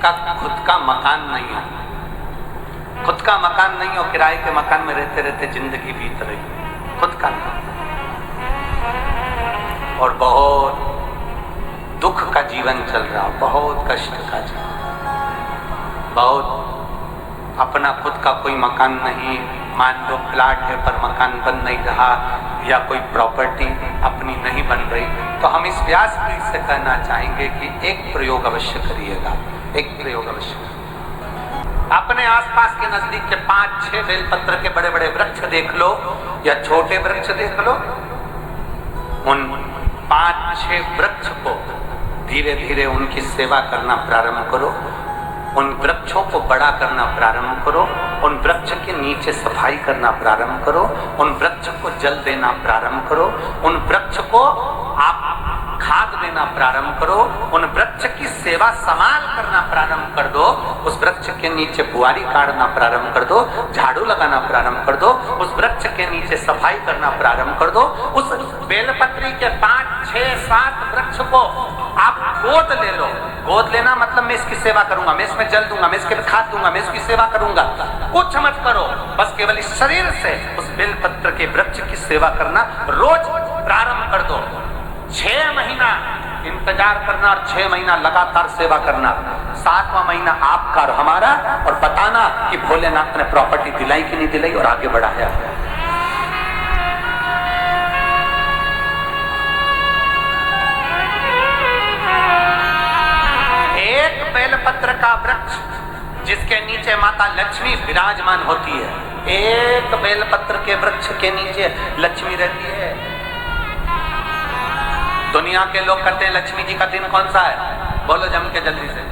जिसका खुद का मकान नहीं हो, खुद का मकान नहीं हो, किराए के मकान में रहते रहते जिंदगी बीत रही, खुद का नहीं, और बहुत दुख का जीवन चल रहा, बहुत कष्ट का जीवन, बहुत अपना खुद का कोई मकान नहीं, मान लो प्लाट है पर मकान बन नहीं रहा, या कोई प्रॉपर्टी अपनी नहीं बन रही, तो हम इस व्यास पीठ से कहना चाहेंगे कि एक प्रयोग अवश्य करिएगा, एक प्रयोग अवश्य। अपने आसपास के नजदीक के 5-6 बेलपत्र के बड़े बड़े वृक्ष देख लो या छोटे वृक्ष देख लो, उन 5-6 वृक्ष को धीरे धीरे उनकी सेवा करना प्रारंभ करो, उन वृक्षों को बड़ा करना प्रारंभ करो, उन वृक्ष के नीचे सफाई करना प्रारंभ करो, उन वृक्ष को जल देना प्रारंभ करो, उन वृक्ष को आप खाद देना प्रारंभ करो, उन वृक्ष की सेवा संभाल करना प्रारंभ कर दो, उस वृक्ष के नीचे बुआरी काटना प्रारंभ कर दो, झाड़ू लगाना प्रारंभ कर दो, उस वृक्ष के नीचे सफाई करना प्रारंभ कर दो, उस बेलपत्री के 5-6-7 वृक्ष को आप गोद ले लो। गोद लेना मतलब मैं इसकी सेवा करूंगा, मैं इसमें जल दूंगा, मैं इसके खाद दूंगा, मैं इसकी सेवा करूंगा, कुछ मत करो, बस केवल इस शरीर से उस बेलपत्र के वृक्ष की सेवा करना रोज प्रारंभ कर दो। 6 महीना इंतजार करना और 6 महीना लगातार सेवा करना, 7वां महीना आपका और हमारा, और बताना कि भोलेनाथ ने प्रॉपर्टी दिलाई कि नहीं दिलाई और आगे बढ़ाया। एक बेलपत्र का वृक्ष जिसके नीचे माता लक्ष्मी विराजमान होती है, एक बेलपत्र के वृक्ष के नीचे लक्ष्मी रहती है। दुनिया के लोग कहते हैं लक्ष्मी जी का दिन कौन सा है, बोलो जम के जल्दी से।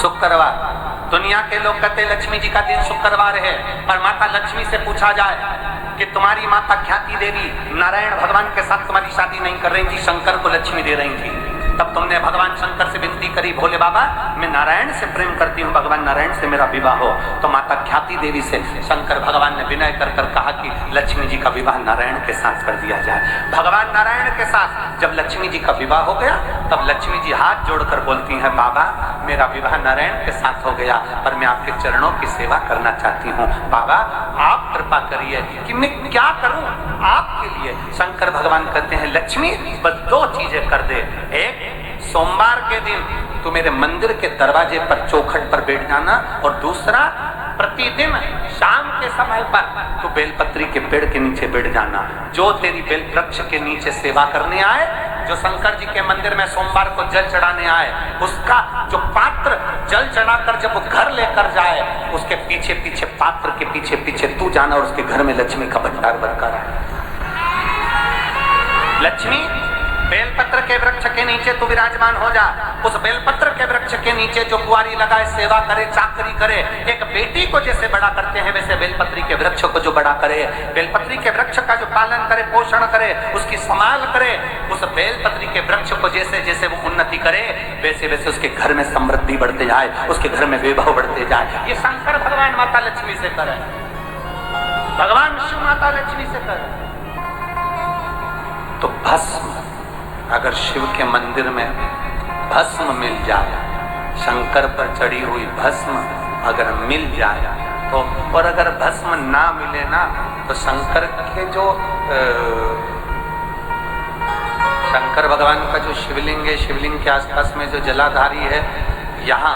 शुक्रवार। दुनिया के लोग कहते हैं लक्ष्मी जी का दिन शुक्रवार है, पर माता लक्ष्मी से पूछा जाए कि तुम्हारी माता ख्याति देवी नारायण भगवान के साथ तुम्हारी शादी नहीं कर रही थी, शंकर को लक्ष्मी दे रही थी, तब तुमने भगवान शंकर से विनती करी, भोले बाबा मैं नारायण से प्रेम करती हूँ, भगवान नारायण से मेरा विवाह हो। तो माता ख्याति देवी से शंकर भगवान ने विनय कर कर कहा कि लक्ष्मी जी का विवाह नारायण के साथ कर दिया जाए। भगवान नारायण के साथ जब लक्ष्मी जी का विवाह हो गया, तब लक्ष्मी जी हाथ जोड़कर बोलती हैं, बाबा मेरा विवाह नारायण के साथ हो गया, पर मैं आपके चरणों की सेवा करना चाहती हूँ, बाबा आप कृपा करिए कि मैं क्या करूँ आपके लिए। शंकर भगवान कहते हैं, लक्ष्मी बस 2 चीजें कर दे, एक सोमवार के दिन तू मेरे मंदिर के दरवाजे पर चौखट पर बैठ जाना, और दूसरा प्रतिदिन शाम के समय पर तू बेलपत्री के पेड़ के नीचे बैठ जाना। जो तेरी बेल वृक्ष के नीचे सेवा करने आए, जो शंकर जी के मंदिर में सोमवार को जल चढ़ाने आए, उसका जो पात्र जल चढ़ाकर जब वो घर लेकर जाए, उसके पीछे पीछे पात्र के पीछे पीछे तू जाना, और उसके घर में लक्ष्मी का भंडार बनकर आए। लक्ष्मी बेलपत्र के वृक्ष के नीचे तू विराजमान हो जा, उस बेलपत्र के वृक्ष के नीचे जो कुंवारी लगाए, सेवा करे, चाकरी करे, एक बेटी को जैसे बड़ा करते हैं वैसे बेलपत्री के वृक्ष को जो बड़ा करे, बेलपत्री के वृक्ष का जो पालन करे, पोषण करे, उसकी संभाल करे, उस बेलपत्री के वृक्ष को जैसे जैसे वो उन्नति करे, वैसे वैसे उसके घर में समृद्धि बढ़ते जाए, उसके घर में वैभव बढ़ते जाए। ये शंकर भगवान माता लक्ष्मी से करे, भगवान शिव माता लक्ष्मी से करे। तो भस्म, अगर शिव के मंदिर में भस्म मिल जाए, शंकर पर चढ़ी हुई भस्म अगर मिल जाए तो, और अगर भस्म ना मिले ना, तो शंकर के जो शंकर भगवान का जो शिवलिंग है, शिवलिंग के आसपास में जो जलाधारी है, यहाँ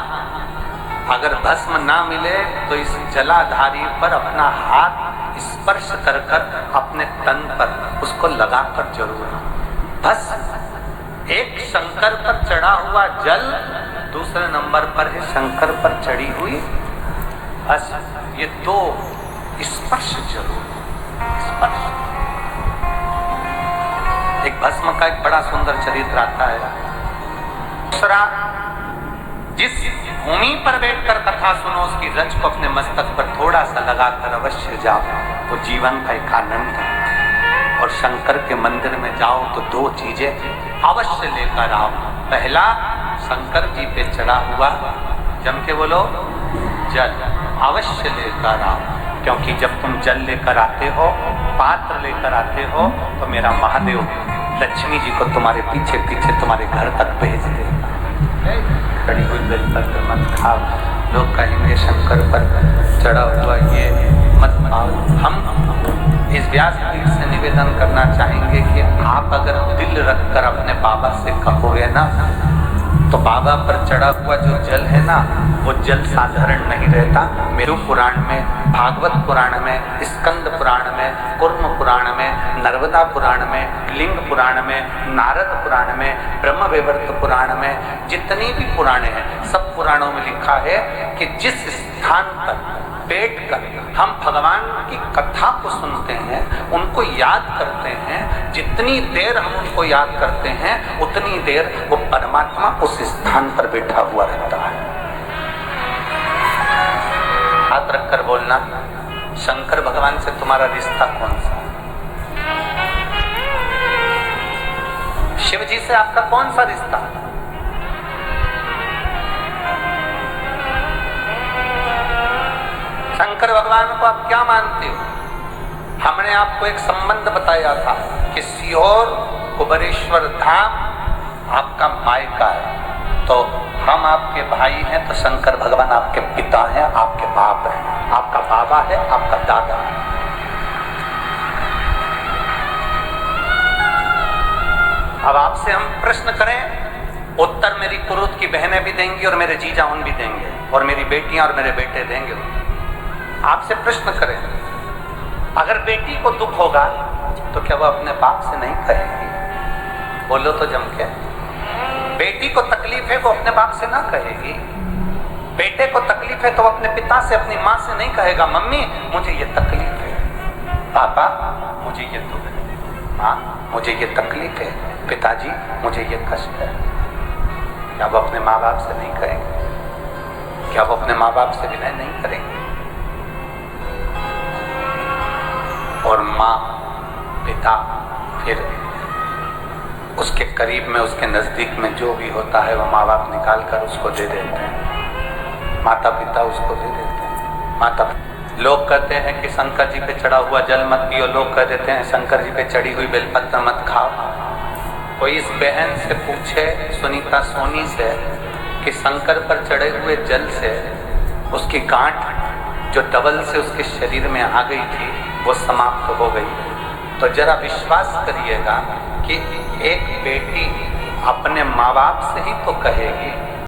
अगर भस्म ना मिले तो इस जलाधारी पर अपना हाथ स्पर्श कर कर अपने तन पर उसको लगाकर जरूर। भस्म एक शंकर पर चढ़ा हुआ जल, दूसरे नंबर पर है शंकर पर चढ़ी हुई भस्म। ये 2 स्पर्श जरूर, स्पर्श। एक भस्म का एक बड़ा सुंदर चरित्र आता है। दूसरा, जिस भूमि पर बैठकर कथा सुनो, उसकी रज को अपने मस्तक पर थोड़ा सा लगाकर अवश्य जाओ, तो जीवन का एक आनंद है। और शंकर के मंदिर में जाओ तो 2 चीजें अवश्य लेकर आओ। पहला, शंकर जी पे चढ़ा हुआ, जम के बोलो, जल अवश्य लेकर आओ, क्योंकि जब तुम जल लेकर आते हो, पात्र लेकर आते हो, तो मेरा महादेव लक्ष्मी जी को तुम्हारे पीछे पीछे तुम्हारे घर तक भेज देगा। चढ़ी हुई बेलपत्र मत खाओ। लोग कहेंगे शंकर पर चढ़ा हुआ ये मत खाओ। हम इस व्यासपीठ से निवेदन करना चाहेंगे कि आप अगर दिल रखकर अपने बाबा से कहोगे ना, तो बाबा पर चढ़ा हुआ जो जल है ना, वो जल साधारण नहीं रहता। मेरु पुराण में, भागवत पुराण में, स्कंद पुराण में, कुर्म पुराण में, नर्मदा पुराण में, लिंग पुराण में, नारद पुराण में, ब्रह्मवैवर्त पुराण में, जितनी भी पुराण हैं, सब पुराणों में लिखा है कि जिस स्थान पर बैठकर हम भगवान की कथा को सुनते हैं, उनको याद करते हैं, जितनी देर हम उनको याद करते हैं, उतनी देर वो परमात्मा उस स्थान पर बैठा हुआ रहता है। हाथ रखकर बोलना, शंकर भगवान से तुम्हारा रिश्ता कौन सा? शिव जी से आपका कौन सा रिश्ता? शंकर भगवान को आप क्या मानते हो? हमने आपको एक संबंध बताया था कि सीहोर कुबेरेश्वर धाम आपका मायका है, तो हम आपके भाई हैं, तो शंकर भगवान आपके पिता हैं, आपके बाप हैं, आपका बाबा है, आपका दादा है। अब आपसे हम प्रश्न करें, उत्तर मेरी कुरुत की बहनें भी देंगी और मेरे जीजा उन भी देंगे, और मेरी बेटियां और मेरे बेटे देंगे। आपसे प्रश्न करें, अगर बेटी को दुख होगा तो क्या वो अपने बाप से नहीं कहेगी? बोलो तो जम के। बेटी को तकलीफ है वो अपने बाप से ना कहेगी। बेटे को तकलीफ है तो वो अपने पिता से, अपनी माँ से नहीं कहेगा, मम्मी मुझे ये तकलीफ है, पापा मुझे ये दुख है, माँ मुझे ये तकलीफ है, पिताजी मुझे ये कष्ट है। क्या वो अपने माँ बाप से नहीं कहेंगे? क्या वो अपने माँ बाप से विनय नहीं करेंगे? और माँ, पिता, फिर उसके करीब में, उसके नज़दीक में जो भी होता है वो माँ बाप निकाल कर उसको दे देते हैं, माता पिता उसको दे देते हैं। माता, लोग कहते हैं कि शंकर जी पे चढ़ा हुआ जल मत पियो, लोग कह देते हैं शंकर जी पे चढ़ी हुई बेलपत्र मत खाओ। कोई इस बहन से पूछे, सुनीता सोनी से, कि शंकर पर चढ़े हुए जल से उसकी गांठ जो डबल से उसके शरीर में आ गई थी वो समाप्त हो गई। तो जरा विश्वास करिएगा कि एक बेटी अपने माँ बाप से ही तो कहेगी